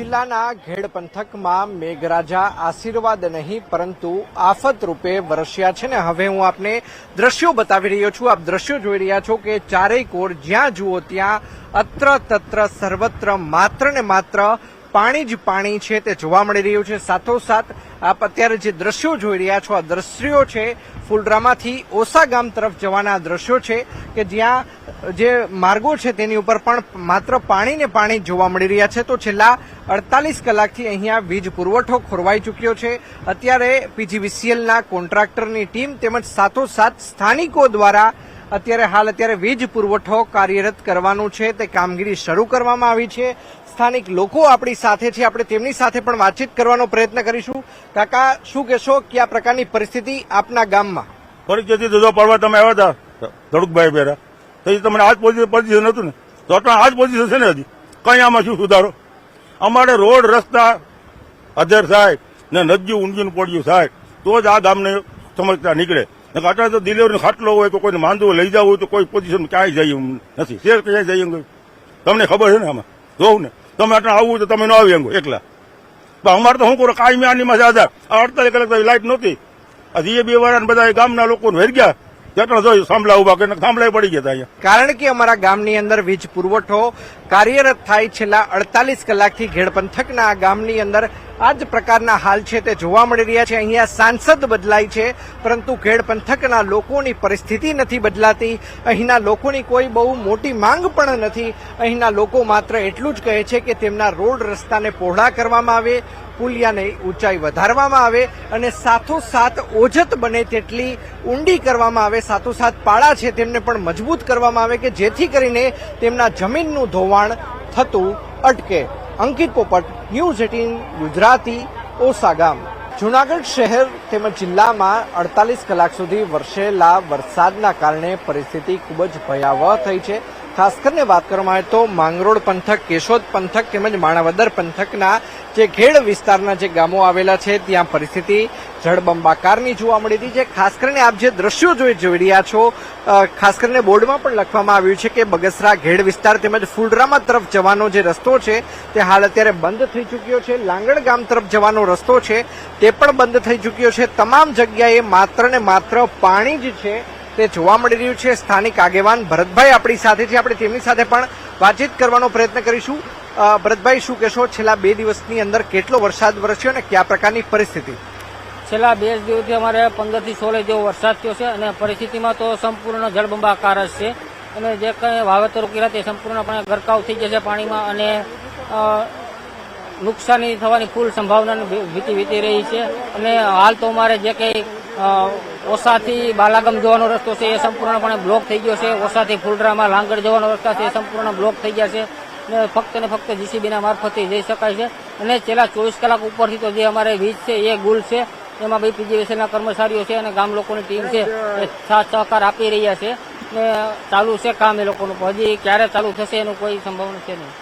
જિલ્લાના ઘેડ પંથકમાં મેઘરાજા આશીર્વાદ નહીં પરંતુ આફત રૂપે વરસ્યા છે ને હવે હું આપને દ્રશ્યો બતાવી રહ્યો છું। આપ દ્રશ્યો જોઈ રહ્યા છો કે ચારેય કોર જ્યાં જુઓ ત્યાં અત્ર તત્ર સર્વત્ર માત્ર ને માત્ર પાણી જ પાણી છે તે જોવા મળી રહ્યું છે। સાથોસાથ આપ અત્યારે જે દ્રશ્યો જોઈ રહ્યા છો આ દ્રશ્યો છે ફુલરામાંથી ઓસા ગામ તરફ જવાના દ્રશ્યો છે કે જ્યાં જે માર્ગો છે તેની ઉપર પણ માત્ર પાણી ને પાણી જોવા મળી રહ્યા છે। તો છેલ્લા 48 કલાકથી અહીંયા વીજ પુરવઠો ખોરવાઈ ચૂક્યો છે। અત્યારે પીજીવીસીએલના કોન્ટ્રાક્ટરની ટીમ તેમજ સાથોસાથ સ્થાનિકો દ્વારા અત્યારે વીજ પુરવઠો કાર્યરત કરવાનું છે તે કામગીરી શરૂ કરવામાં આવી છે। સ્થાનિક લોકો આપણી સાથે છે, આપણે તેમની સાથે પણ વાતચીત કરવાનો પ્રયત્ન કરીશું। કાકા, શું કહેશો, કયા પ્રકારની પરિસ્થિતિ આપના ગામમાં? પરિસ્થિતિ તો પડવા તમે આવ્યા હતા ધડુકભાઈ પહેરા તો તમને આજ પોઝિશન હતું ને તો આજ પોઝિશન છે ને હજી કઈ આમાં શું સુધારો? અમારે રોડ રસ્તા અધર થાય ને નદીઓ ઊંઘીને પડ્યું થાય તો જ આ ગામને સમજતા નીકળે। અત્યારે તો ડિલિવરી ખાટલો હોય તો કોઈને માંદવો લઈ જવું હોય તો કોઈ પોઝિશન ક્યાંય જઈએ નથી, શેર ક્યાંય જઈએ તમને ખબર છે ને આમાં જોઉં ને તમે આટલા આવવું હોય તો તમે ન આવી અંગો એકલા। અમારે તો શું કરો કાયમી આની માં 48 કલાક લાઈટ નહોતી, હજી 2 વાર બધા ગામના લોકોને વેર ગયા જેટલા જોયું થાંભલા ઉભા કરીને થાંભલા પડી ગયા હતા। કારણ કે અમારા ગામની અંદર વીજ પુરવઠો કાર્યરત થાય છેલ્લા 48 કલાકથી ઘેડ પંથકના આ ગામની અંદર આ જ પ્રકારના હાલ છે તે જોવા મળી રહ્યા છે। અહીંયા સાંસદ બદલાય છે પરંતુ ઘેડ પંથકના લોકોની પરિસ્થિતિ નથી બદલાતી। અહીંના લોકોની કોઈ બહુ મોટી માંગ પણ નથી। અહીંના લોકો માત્ર એટલું જ કહે છે કે તેમના રોડ રસ્તાને પહોળા કરવામાં આવે, પુલિયાની ઊંચાઈ વધારવામાં આવે અને સાથોસાથ ઓજત બને તેટલી ઊંડી કરવામાં આવે, સાથોસાથ પાળા છે તેમને પણ મજબૂત કરવામાં આવે કે જેથી કરીને તેમના જમીનનું ધોવાણ થતું અટકે। અંકિત પોપટ, ન્યૂઝ 18 ગુજરાતી, ઓસા ગામ। જૂનાગઢ શહેર તેમજ જિલ્લામાં 48 કલાક સુધી વરસેલા વરસાદના કારણે પરિસ્થિતિ ખૂબ જ ભયાવહ થઈ છે। ખાસ કરીને વાત કરવામાં આવે તો માંગરોળ પંથક, કેશોદ પંથક તેમજ માણાવદર પંથકના જે ઘેડ વિસ્તારના જે ગામો આવેલા છે ત્યાં પરિસ્થિતિ જળબંબાકારની જોવા મળી રહી છે। ખાસ કરીને આપ જે દ્રશ્યો જોઈ રહ્યા છો, ખાસ કરીને બોર્ડમાં પણ લખવામાં આવ્યું છે કે બગસરા ઘેડ વિસ્તાર તેમજ ફુલરામા તરફ જવાનો જે રસ્તો છે તે હાલ અત્યારે બંધ થઈ ચૂક્યો છે। લાંગણ ગામ તરફ જવાનો રસ્તો છે તે પણ બંધ થઈ ચૂક્યો છે। તમામ જગ્યાએ માત્ર ને માત્ર પાણી જ છે તે જોવા મળી રહ્યું છે। સ્થાનિક આગેવાન ભરતભાઈ આપણી સાથે છે, આપણે તેમની સાથે પણ વાતચીત કરવાનો પ્રયત્ન કરીશું। ભરતભાઈ, શું કહેશો, છેલ્લા 2 દિવસની અંદર કેટલો વરસાદ વરસ્યો અને કયા પ્રકારની પરિસ્થિતિ? છેલ્લા 2 દિવસથી અમારે 15 થી 16 જેવો વરસાદ થયો છે અને પરિસ્થિતિમાં તો સંપૂર્ણ જળબંબાકાર જ છે અને જે કંઈ વાવેતરો કર્યા તે સંપૂર્ણપણે ગરકાવ થઈ જશે પાણીમાં અને નુકસાની થવાની ફૂલ સંભાવનાની ભીતિ વીતી રહી છે। અને હાલ તો અમારે જે કંઈ ઓસાથી બાલાગામ જવાનો રસ્તો છે એ સંપૂર્ણપણે બ્લોક થઈ ગયો છે। ઓસાથી ફુલરામાં લાંગડ જવાનો રસ્તા છે એ સંપૂર્ણ બ્લોક થઈ ગયા છે ને ફક્ત જીસીબીના મારફતે જઈ શકાય છે। અને છેલ્લા 24 કલાક ઉપરથી તો જે અમારે વીજ છે એ ગુલ છે, એમાં ભાઈ પીજીવીસીએલના કર્મચારીઓ છે અને ગામ લોકોની ટીમ છે એ સાથ સહકાર આપી રહ્યા છે ને ચાલુ છે કામ એ લોકોનું। હજી ક્યારે ચાલુ થશે એનું કોઈ સંભાવના છે નહીં।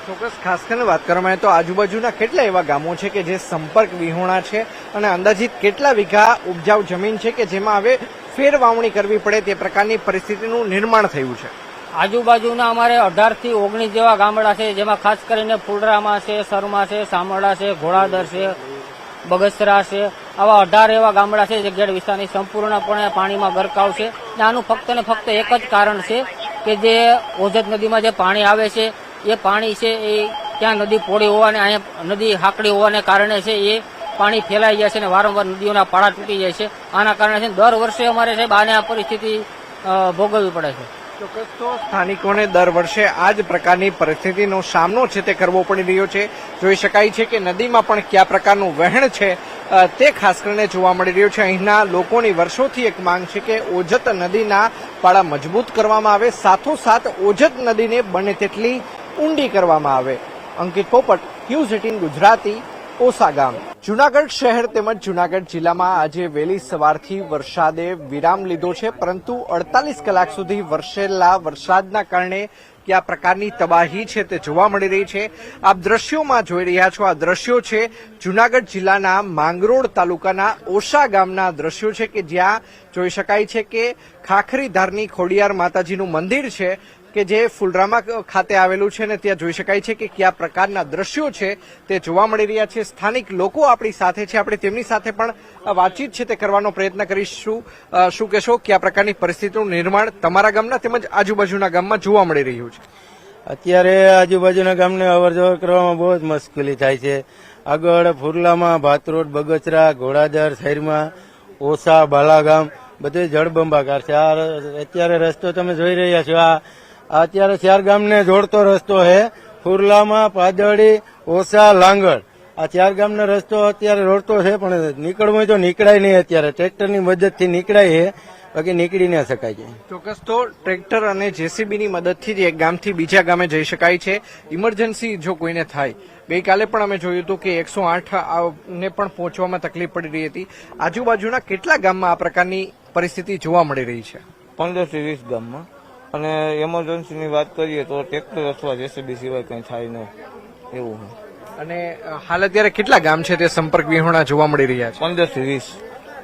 ચોક્કસ, ખાસ કરીને વાત કરવામાં આવે તો આજુબાજુના કેટલા એવા ગામો છે કે જે સંપર્ક વિહોણા છે અને અંદાજિત કેટલા વીઘા ઉપજાઉ જમીન છે કે જેમાં હવે ફેર વાવણી કરવી પડે તે પ્રકારની પરિસ્થિતિનું નિર્માણ થયું છે? આજુબાજુના અમારે 18 થી 19 જેવા ગામડા છે જેમાં ખાસ કરીને ફુલરામા છે, સરમા છે, સામરડા છે, ઘોડાદર છે, બગસરા છે, આવા 18 એવા ગામડા છે જે ઘેડ વિસ્તારની સંપૂર્ણપણે પાણીમાં ગરકાવ છે। આનું ફક્ત ને ફક્ત એક જ કારણ છે કે જે ઓજત નદીમાં જે પાણી આવે છે એ પાણી છે એ ત્યાં નદી પોળી હોવાને અહીંયા નદી હાકડી હોવાને કારણે છે એ પાણી ફેલાઈ જાય છે અને વારંવાર નદીઓના પાળા તૂટી જાય છે। આના કારણે છે દર વર્ષે અમારે સાહેબ આને આ પરિસ્થિતિ ભોગવવી પડે છે। ચોક્કસ, તો સ્થાનિકોને દર વર્ષે આ જ પ્રકારની પરિસ્થિતિનો સામનો છે તે કરવો પડી રહ્યો છે। જોઈ શકાય છે કે નદીમાં પણ કયા પ્રકારનું વહેણ છે તે ખાસ કરીને જોવા મળી રહ્યું છે। અહીંના લોકોની વર્ષોથી એક માંગ છે કે ઓજત નદીના પાળા મજબૂત કરવામાં આવે, સાથોસાથ ઓજત નદીને બને તેટલી ઊંડી કરવામાં આવે। અંકિત પોપટ, ન્યૂઝ 18 ગુજરાતી, ઓસા ગામ। જૂનાગઢ શહેર તેમજ જૂનાગઢ જિલ્લામાં આજે વહેલી સવારથી વરસાદે વિરામ લીધો છે પરંતુ 48 કલાક સુધી વરસેલા વરસાદના કારણે કયા પ્રકારની તબાહી છે તે જોવા મળી રહી છે। આપ દ્રશ્યોમાં જોઈ રહ્યા છો આ દ્રશ્યો છે જૂનાગઢ જિલ્લાના માંગરોળ તાલુકાના ઓસા ગામના દ્રશ્યો છે કે જ્યાં જોઈ શકાય છે કે ખાખરીધારની ખોડિયાર માતાજીનું મંદિર છે કે જે ફુલરામા ખાતે આવેલું છે ને ત્યાં જોઈ શકાય છે કે કયા પ્રકારના દ્રશ્યો છે તે જોવા મળી રહ્યા છે. સ્થાનિક લોકો આપણી સાથે છે, આપણે તેમની સાથે પણ વાતચીત છે તે કરવાનો પ્રયત્ન કરીશું. શું કહેશો, કયા પ્રકારની પરિસ્થિતિનું નિર્માણ તમારા ગામના તેમજ આજુબાજુના ગામમાં જોવા મળી રહ્યું છે? અત્યારે આજુબાજુના ગામને અવર જવર કરવામાં બહુ જ મુશ્કેલી થાય છે. આગળ ફુરલામાં, ભાતરોડ, બગસરા, ઘોડાદર, શહેરમાં, ઓસા, બાલાગામ બધે જળબંબાકાર છે. આ અત્યારે રસ્તો તમે જોઈ રહ્યા છો. આ અત્યારે 4 ગામને જોડતો રસ્તો છે. ફુરલામાં, પાદળી, ઓસા, લાંગળ આ 4 ગામનો રસ્તો અત્યારે રોડતો છે, પણ નીકળવું હોય તો નીકળાય નહીં. અત્યારે ટ્રેક્ટરની મદદથી નીકળાય છે, બાકી નીકળી ના શકાય છે. ચોક્કસ તો ટ્રેક્ટર અને જેસીબીની મદદથી જ એક ગામથી બીજા ગામે જઈ શકાય છે. ઇમરજન્સી જો કોઈને થાય, ગઈકાલે પણ અમે જોયું હતું કે 108 ને પણ પહોંચવામાં તકલીફ પડી રહી હતી. આજુબાજુના કેટલા ગામમાં આ પ્રકારની પરિસ્થિતિ જોવા મળી રહી છે? 15 થી 20 ગામમાં. અને એમરજન્સીની વાત કરીએ તો ટ્રેક્ટર અથવા જેસીબી સિવાય કંઈ થાય નહીં એવું છે. અને હાલ અત્યારે કેટલા ગામ છે તે સંપર્ક વિહોણા જોવા મળી રહ્યા છે?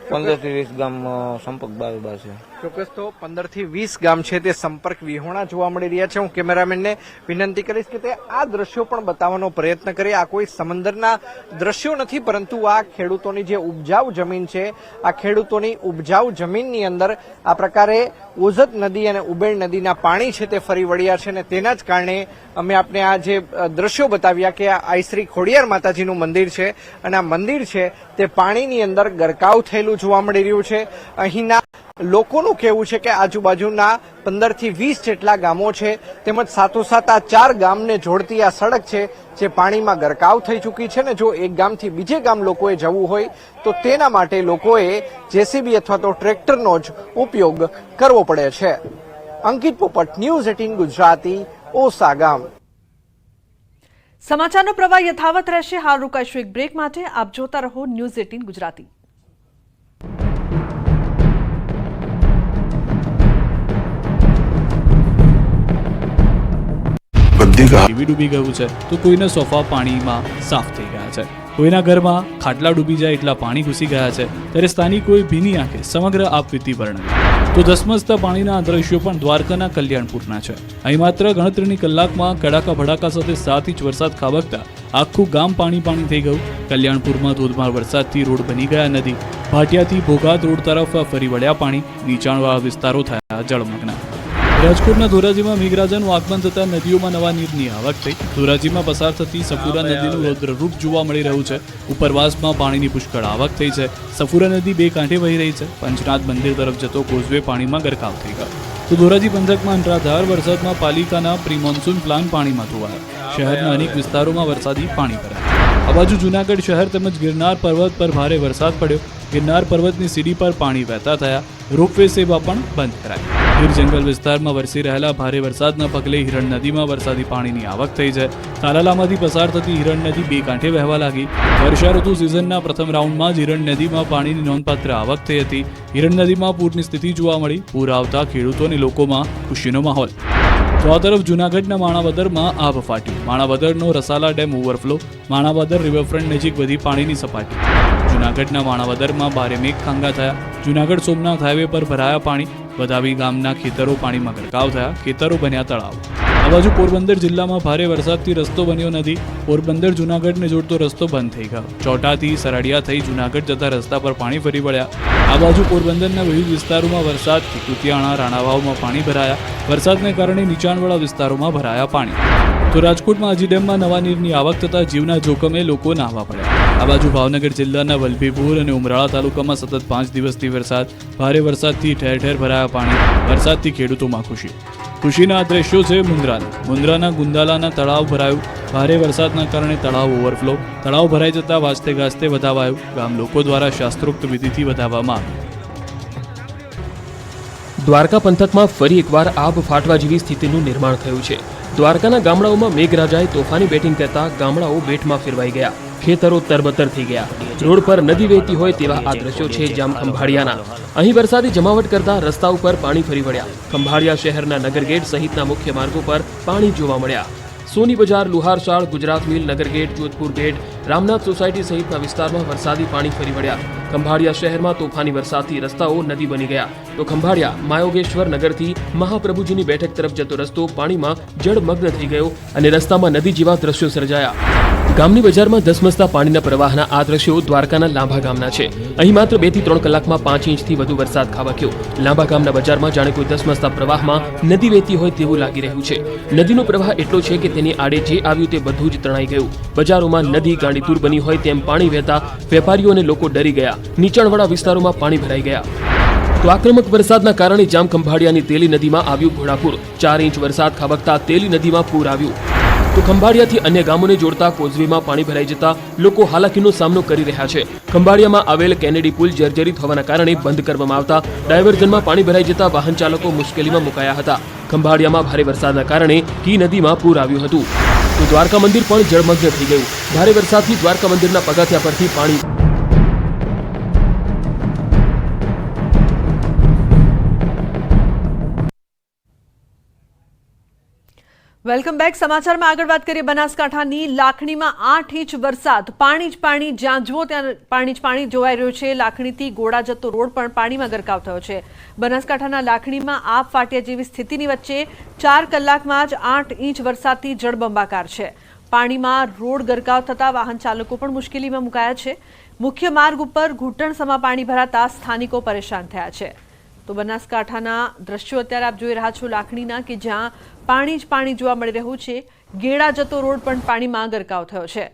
15 થી 20 ગામ સંપર્ક બારોબાર છે. ચોક્કસ તો 15 થી 20 ગામ છે તે સંપર્ક વિહોણા જોવા મળી રહ્યા છે. હું કેમેરામેનને વિનંતી કરીશ કે તે આ દ્રશ્યો પણ બતાવવાનો પ્રયત્ન કરે. આ કોઈ સમંદરના દ્રશ્યો નથી, પરંતુ આ ખેડૂતોની જે ઉપજાઉ જમીન છે, આ ખેડૂતોની ઉપજાઉ જમીનની અંદર આ પ્રકારે ઓઝત નદી અને ઉબેણ નદીના પાણી છે તે ફરી વળ્યા છે. અને તેના જ કારણે અમે આપને આ જે દ્રશ્યો બતાવ્યા કે આ આઈ શ્રી ખોડિયાર માતાજીનું મંદિર છે અને આ મંદિર છે તે પાણીની અંદર ગરકાવ થયેલું જોવા મળી રહ્યું છે. અહીંના લોકોનું કહેવું છે કે આજુબાજુના 15 થી 20 જેટલા ગામો છે, તેમજ સાથોસાથ આ 4 ગામને જોડતી આ સડક છે જે પાણીમાં ગરકાવ થઈ ચૂકી છે. ને જો એક ગામથી બીજે ગામ લોકોએ જવું હોય તો તેના માટે લોકોએ જેસીબી અથવા તો ટ્રેક્ટરનો જ ઉપયોગ કરવો પડે છે. અંકિત પોપટ, ન્યૂઝ 18 ગુજરાતી, ઓસા ગામ. સમાચારનો પ્રવાહ યથાવત રહેશે. હાલ રોકાઈશું એક બ્રેક માટે. આપ જોતા રહો ન્યૂઝ 18 ગુજરાતી. ટીવી ડૂબી ગયું છે તો કોઈના સોફા પાણીમાં સાફ થઈ ગયા છે, કોઈના ઘરમાં ખાટલા ડૂબી જાય એટલા પાણી ઘૂસી ગયા છે. ત્યારે સ્થાનિકોએ ભીની આંખે સમગ્ર આપવીતી વર્ણવી. તો ધસમસતા પાણીના દ્રશ્યો પણ દ્વારકાના કલ્યાણપુરના છે. અહીં માત્ર ગણતરીની કલાકમાં કડાકા ભડાકા સાથે 7 ઇંચ વરસાદ ખાબકતા આખું ગામ પાણી પાણી થઈ ગયું. કલ્યાણપુરમાં ધોધમાર વરસાદથી રોડ બની ગયા નદી. ભાટિયાથી ભોગાત રોડ તરફ ફરી વળ્યા પાણી. નીચાણવાળા વિસ્તારો થયા જળમગ્ન. રાજકોટના ધોરાજીમાં મેઘરાજાનું આગમન થતા નદીઓમાં નવા નીરની આવક થઈ. ધોરાજીમાં પસાર થતી સફુરા નદીનું રૌદ્રરૂપ જોવા મળી રહ્યું છે. ઉપરવાસમાં પાણીની પુષ્કળ આવક થઈ છે. સફુરા નદી 2 કાંઠે વહી રહી છે. પંચનાથ મંદિર તરફ જતો કોઝવે પાણીમાં ગરકાવ થઈ ગયો. તો ધોરાજી પંથકમાં અનરાધાર વરસાદમાં પાલિકાના પ્રી મોન્સૂન પ્લાન પાણીમાં ધોવાયા. શહેરના અનેક વિસ્તારોમાં વરસાદી પાણી ભરાયા. આ બાજુ જૂનાગઢ શહેર તેમજ ગિરનાર પર્વત પર ભારે વરસાદ પડ્યો. ગિરનાર પર્વતની સીડી પર પાણી વહેતા થયા. રોપવે સેવા પણ બંધ કરાઈ. ગીર જંગલ વિસ્તારમાં વરસી રહેલા ભારે વરસાદના પગલે હિરણ નદીમાં વરસાદી પાણીની આવક થઈ છે. તાલાલામાંથી પસાર થતી હિરણ નદી 2 કાંઠે વહેવા લાગી. વર્ષા ઋતુ સિઝનના પ્રથમ રાઉન્ડમાં જ હિરણ નદીમાં પાણીની નોંધપાત્ર આવક થઈ હતી. હિરણ નદીમાં પૂરની સ્થિતિ જોવા મળી. પૂર આવતા ખેડૂતોની લોકોમાં ખુશીનો માહોલ. તો આ તરફ જૂનાગઢના માણાવદરમાં આભ ફાટ્યું. માણાવદરનો Rasala dam overflow. Manavadar riverfront નજીક વધી પાણીની સપાટી. જૂનાગઢના માણાવદરમાં ભારે મેઘખાંગા થયા. જૂનાગઢ સોમનાથ હાઈવે પર ભરાયા પાણી. વધાવી ગામના ખેતરો પાણીમાં ગરકાવ થયા. ખેતરો બન્યા તળાવ. આ બાજુ પોરબંદર જિલ્લામાં ભારે વરસાદથી રસ્તો બન્યો નથી. પોરબંદર જૂનાગઢને જોડતો રસ્તો બંધ થઈ ગયો. ચોટાથી સરડિયા થઈ જૂનાગઢ જતા રસ્તા પર પાણી ફરી વળ્યા. આ બાજુ પોરબંદરના વિવિધ વિસ્તારોમાં વરસાદથી કુતિયાણા, રાણાવાવમાં પાણી ભરાયા. વરસાદને કારણે નીચાણવાળા વિસ્તારોમાં ભરાયા પાણી. તો રાજકોટમાં આજી ડેમમાં નવા નીરની આવક થતા જીવના જોખમે લોકો નાહવા પડ્યા. આ બાજુ ભાવનગર જિલ્લાના વલભીપુર અને ઉમરાળા તાલુકામાં સતત 5 દિવસથી વરસાદ. ભારે વરસાદથી ઠેર ઠેર ભરાયા પાણી. વરસાદથી ખેડૂતોમાં ખુશી. ખુશીના આ દ્રશ્યો છે મુન્દ્રાના ગુંદાલાના તળાવ ભરાયું. ભારે વરસાદના કારણે તળાવ ઓવરફ્લો. તળાવ ભરાઈ જતા વાજતે ગાજતે વધાવાયું. ગામ લોકો દ્વારા શાસ્ત્રોક્ત વિધિથી વધાવવામાં આવ્યું. દ્વારકા પંથકમાં ફરી એકવાર આબ ફાટવા જેવી સ્થિતિનું નિર્માણ થયું છે. દ્વારકાના ગામડાઓમાં મેઘરાજાએ તોફાની બેટિંગ કરતા ગામડાઓ બેટમાં ફેરવાઈ ગયા. ખેતરો તરબતર થઈ ગયા. રોડ પર નદી વહેતી હોય તેવા આ દ્રશ્યો છે જામ ખંભાળિયાના. અહીં વરસાદી જમાવટ કરતા રસ્તા ઉપર પાણી ફરી વળ્યા. ખંભાળિયા શહેરના નગરગેટ સહિતના મુખ્ય માર્ગો પર પાણી જોવા મળ્યા. સોની બજાર, લુહારશાળ, Gujarat mill, Nagar gate, Jodhpur gate, Ramnath society સહિતના વિસ્તારમાં વરસાદી પાણી ફરી વળ્યા. ખંભાળિયા શહેરમાં તોફાની વરસાદથી રસ્તાઓ નદી બની ગયા તો ખંભાળિયા માયોગેશ્વર નગરથી મહાપ્રભુજીની બેઠક તરફ જતો રસ્તો પાણીમાં જળમગ્ન થઈ ગયો અને રસ્તામાં નદી જેવા દ્રશ્યો સર્જાયા. ગામની બજારમાં ધસમસતા પાણીના પ્રવાહના આ દ્રશ્યો દ્વારકાના લાંભા ગામના છે. અહીં માત્ર 2 થી 3 કલાકમાં 5 ઇંચથી વધુ વરસાદ ખાબક્યો. લાંભા ગામના બજારમાં જાણે કોઈ ધસમસતા પ્રવાહમાં નદી વહેતી હોય તેવું લાગી રહ્યું છે. નદીનો પ્રવાહ એટલો છે કે તેની આડે જે આવ્યું તે બધું જ તણાઈ ગયું. બજારોમાં નદી ગાંડીતુર બની હોય તેમ પાણી વહેતા વેપારીઓ અને લોકો ડરી ગયા. નીચાણવાળા વિસ્તારોમાં પાણી ભરાઈ ગયા. તો આક્રમક વરસાદના કારણે જામ ખંભાળિયાની તેલી નદીમાં આવ્યું ઘોડાપૂર. 4 ઇંચ વરસાદ ખાબકતા તેલી નદીમાં પૂર આવ્યું. તો ખંભાળિયાથી અન્ય ગામોને જોડતા કોઝવેમાં પાણી ભરાઈ જતા લોકો હાલાકીનો સામનો કરી રહ્યા છે. ખંભાળિયામાં આવેલ કેનેડી પુલ જર્જરિત હોવાના કારણે બંધ કરવામાં આવતા ડાયવર્ઝનમાં પાણી ભરાઈ જતા વાહન ચાલકો મુશ્કેલીમાં મુકાયા હતા. ખંભાળિયામાં ભારે વરસાદના કારણે કી નદીમાં પૂર આવ્યું હતું. તો દ્વારકા મંદિર પણ જળમગ્ન થઈ ગયું. ભારે વરસાદથી દ્વારકા મંદિરના પગથિયા પરથી પાણી વેલકમ બેક. સમાચારમાં આગળ વાત કરીએ બનાસકાંઠાની લાખણીમાં 8 ઇંચ વરસાદ. પાણી જ પાણી, જ્યાં જુઓ ત્યાં પાણી જ પાણી જોવાઈ રહ્યું છે. લાખણીથી ગોળા જતો રોડ પણ પાણીમાં ગરકાવ થયો છે. બનાસકાંઠાના લાખણીમાં આપ ફાટ્યા જેવી સ્થિતિની વચ્ચે 4 કલાકમાં જ 8 ઇંચ વરસાદથી જળબંબાકાર છે. પાણીમાં રોડ ગરકાવ થતા વાહન ચાલકો પણ મુશ્કેલીમાં મુકાયા છે. મુખ્ય માર્ગ ઉપર ઘૂંટણસમા પાણી ભરાતા સ્થાનિકો પરેશાન થયા છે. તો બનાસકાંઠાના દ્રશ્યો અત્યારે આપ જોઈ રહ્યા છો લાખણીના, કે જ્યાં પાણી જ પાણી જોવા મળી રહ્યું છે. ગેડા જતો રોડ પણ પાણીમાં ગરકાવ થયો છે.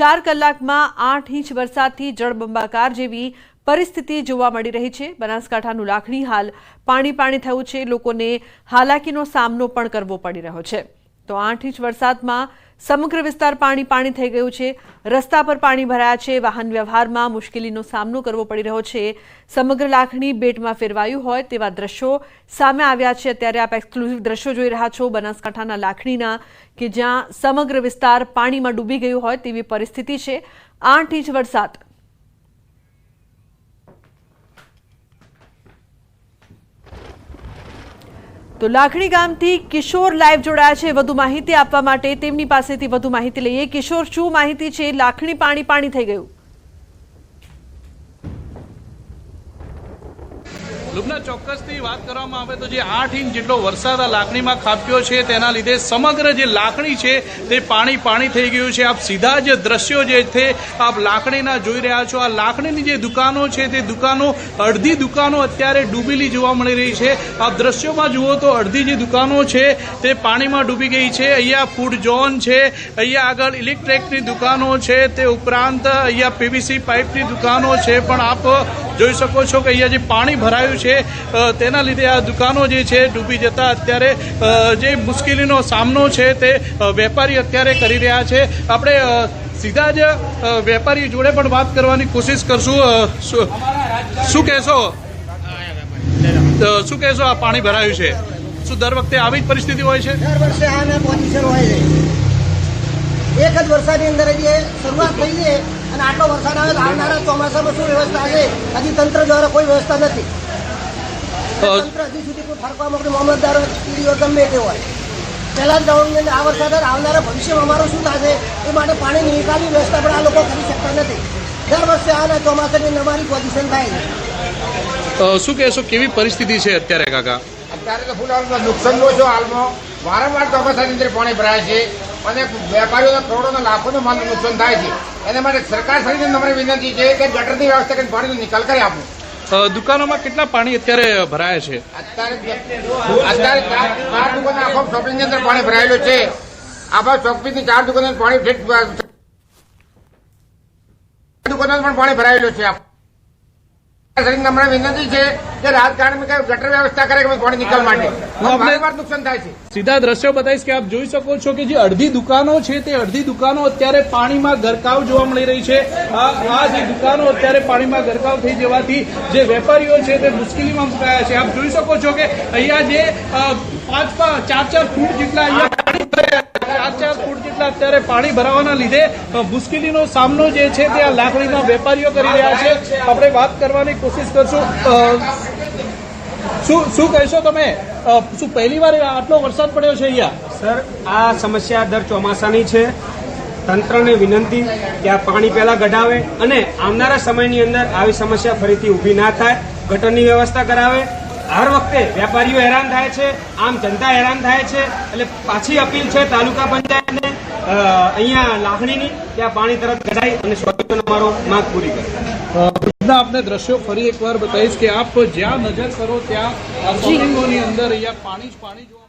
4 કલાકમાં 8 ઇંચ વરસાદથી જળબંબાકાર જેવી પરિસ્થિતિ જોવા મળી રહી છે. બનાસકાંઠાનું લાખણી હાલ પાણી પાણી થયું છે. લોકોને હાલાકીનો સામનો પણ કરવો પડી રહ્યો છે. તો 8 ઇંચ વરસાદમાં સમગ્ર વિસ્તાર પાણી પાણી થઈ ગયું છે. રસ્તા પર પાણી ભરાયા છે. વાહન વ્યવહારમાં મુશ્કેલીનો સામનો કરવો પડી રહ્યો છે. સમગ્ર લાખણી બેટમાં ફેરવાયું હોય તેવા દ્રશ્યો સામે આવ્યા છે. અત્યારે આપ એક્સક્લુઝિવ દ્રશ્યો જોઈ રહ્યા છો બનાસકાંઠાના લાખણીના, કે જ્યાં સમગ્ર વિસ્તાર પાણીમાં ડૂબી ગયું હોય તેવી પરિસ્થિતિ છે. 8 ઇંચ વરસાદ. તો લાખણી ગામથી કિશોર લાઈવ જોડાયા છે વધુ માહિતી આપવા માટે. તેમની પાસેથી વધુ માહિતી લઈએ. કિશોર, શું માહિતી છે? લાખણી પાણી પાણી થઈ ગયું. લુબના, ચોક્કસથી વાત કરવામાં આવે તો જે 8 ઇંચ જેટલો વરસાદ આ લાખણીમાં ખાબક્યો છે તેના લીધે સમગ્ર જે લાખણી છે તે પાણી પાણી થઈ ગયું છે. આપ સીધા જ દ્રશ્યો જે છે આપ લાખણીના જોઈ રહ્યા છો. આ લાખણીની જે દુકાનો છે તે દુકાનો, અડધી દુકાનો અત્યારે ડૂબેલી જોવા મળી રહી છે. આપ દ્રશ્યોમાં જુઓ તો અડધી જે દુકાનો છે તે પાણીમાં ડૂબી ગઈ છે. અહીંયા ફૂડ ઝોન છે, અહીંયા આગળ ઇલેક્ટ્રિકની દુકાનો છે, તે ઉપરાંત અહીંયા પીવીસી પાઇપની દુકાનો છે. પણ આપ જોઈ શકો છો કે અહીંયા જે પાણી ભરાયું છે તેના લીધે આ દુકાનો જે છે ડૂબી જતા અત્યારે જે મુશ્કેલીનો સામનો છે તે વેપારી અત્યારે કરી રહ્યા છે. આપણે સીધા જ વેપારી જોડે પણ વાત કરવાની કોશિશ કરશું. શું કહેશો આ પાણી ભરાયું છે? શું દર વખતે આવી જ પરિસ્થિતિ હોય છે? દર વર્ષે આના પોઝિશન હોય છે. એક જ વરસાદની અંદર જે શરૂઆત થઈ છે અને આટલો વરસાદ આવે તો આવનારા ચોમાસામાં શું વ્યવસ્થા છે? હજી તંત્ર દ્વારા કોઈ વ્યવસ્થા નથી. તંત્ર હજી સુધી કોઈ ફરવા મોકલે, મામલતદાર ગમે તે હોય. પહેલા જ ગવર્મેન્ટ આ વરસાદ આવનારા ભવિષ્યમાં અમારું શું થશે એ માટે પાણીની નિકાલની વ્યવસ્થા પણ આ લોકો કરી શકતા નથી. દર વર્ષે આના ચોમાસાની નવારી પોઝિશન થાય છે. શું કહેશો, કેવી પરિસ્થિતિ છે અત્યારે કાકા? અત્યારે તો ફૂલ નુકસાન છો. હાલમાં વારંવાર ચોમાસાની અંદર પાણી ભરાય છે અને વેપારીઓને કરોડોના લાખોનો માલનું નુકસાન થાય છે. એના માટે સરકાર શ્રીને નમ્ર વિનંતી છે કે ગટરની વ્યવસ્થા કરીને પાણીનો નિકાલ કરી આપો. દુકાનોમાં કેટલા પાણી અત્યારે ભરાય છે? અત્યારે 4 દુકાનો આખો શોપિંગની અંદર પાણી ભરાયેલું છે. આખા શોપિંગની 4 દુકાનો પાણી પણ પાણી ભરાયેલું છે. નમ્ર વિનંતી છે કે રાજકારણમાં ગટર વ્યવસ્થા કરે કે પાણી નિકાલ માટે. નુકસાન થાય છે. સીધા દ્રશ્યો બતાવીશ કે આપ જોઈ શકો છો કે જે અડધી દુકાનો છે તે અડધી દુકાનો અત્યારે પાણીમાં ગરકાવ જોવા મળી રહી છે. આ જે દુકાનો અત્યારે પાણીમાં ગરકાવ થઈ જવાથી જે વેપારીઓ છે તે મુશ્કેલીમાં મુકાયા છે. આપ જોઈ શકો છો કે અહીંયા જે 4 ફૂટ જેટલા અહીંયા 4 ફૂટ જેટલા અત્યારે પાણી ભરાવાના લીધે મુશ્કેલીનો સામનો જે છે તે આ લાકડીના વેપારીઓ કરી રહ્યા છે. આપણે વાત કરવાની કોશિશ કરશું. શું કહેશો તમે? શું પહેલી વાર આટલો વરસાદ પડ્યો છે અહીંયા? સર, આ સમસ્યા દર ચોમાસાની છે. તંત્રને વિનંતી કે આ પાણી પહેલા કઢાવે અને આવનારા સમયની અંદર આવી સમસ્યા ફરીથી ઊભી ના થાય, ગટરની વ્યવસ્થા કરાવે. હર વખતે વેપારીઓ હેરાન થાય છે, આમ જનતા હેરાન થાય છે. એટલે પાછી અપીલ છે તાલુકા પંચાયતને અહીંયા લાખણીની કે આ પાણી તરત કઢાઈ અને સોલ્યુશન અમારો માંગ પૂરી કરે. આપને દ્રશ્યો ફરી એકવાર બતાવીશ કે આપ જ્યાં નજર કરો ત્યાં આ શોપિંગોની અંદર અહીંયા પાણી જ પાણી જોવા